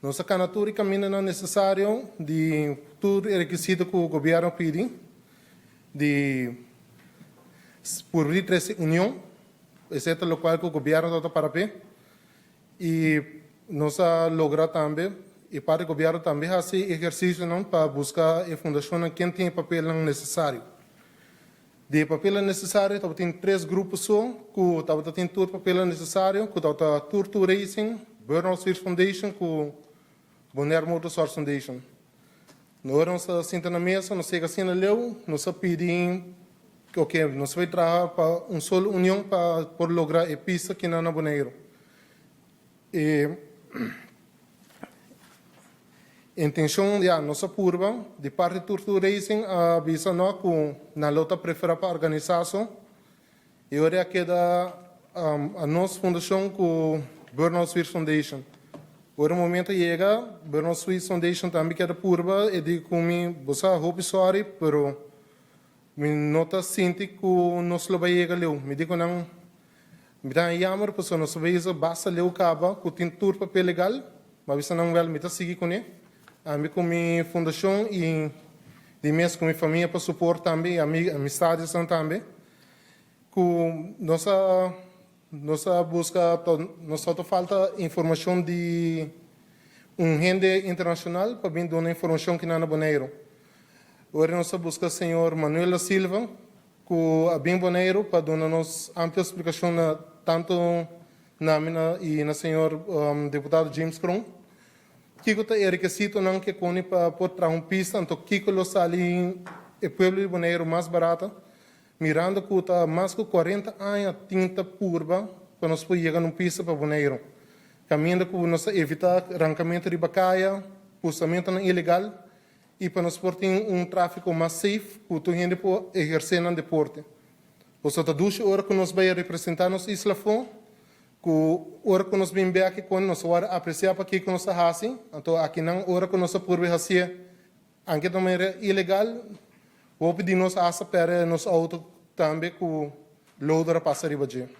Nossa candidatura caminha não necessário de todo requisito que o governo pede, de por essa união, exceto o qual que o governo está para pé, e nós logra também, e para o governo também fazer exercício não para buscar a fundação quem tem papel não necessário. De papel necessário, então tem 3 grupos só, que tem todo papel necessário, que está Turtu Racing, Burnout Switch Foundation, que Bonaire Motorsports Foundation. Nós não senta na mesa, não sei assim na leu, nós pedimos, ok, nós vamos trabalhar para uma só união para por lograr a pista que não é Bonaire. E a intenção de nossa curva, de parte do Turtu Racing, avisa nós que na luta prefere para a organização, e agora queda a nossa fundação com Burnout Switch Foundation. Por um momento chega, Burnout Switch Foundation também queda curva, e digo que você hope sorry, pero me nota sinto que nós lo vai chegar leu. Me digo não, me dá jammer, porque nós vamos basta leu caba, que tem tudo papel legal, mas você não vai me tá seguir com ele. A mim com minha fundação e de mês com minha família para suportar também, amizades também. Que nossa busca, nossa falta informação de rede internacional para vir dar informação que não é Bonaire. Agora nossa busca o senhor Manuel da Silva, que é bem Bonaire, para dar-nos ampla explicação tanto na minha e na senhor deputado James Cron. Kiko está requisito não que cone para trazer uma pista, então Kiko lo sali o pueblo de Bonaire mais barata, mirando que está mais de 40 anos tinta curva para nós poder chegar numa pista para Bonaire. Caminhando que nós evitar arrancamento de bacaia, postamento ilegal e para nós ter tráfego mais safe, que tu gente pode exercer no deporte. Você está 2 horas que nós vamos representar nossa isla fora, que hora que nós vimos aqui quando nós vamos apreciar para que nós fazemos, então aqui não hora que nós podemos fazer, anche de maneira ilegal, vou pedir nós a para nosso auto também que o loader passa riba de.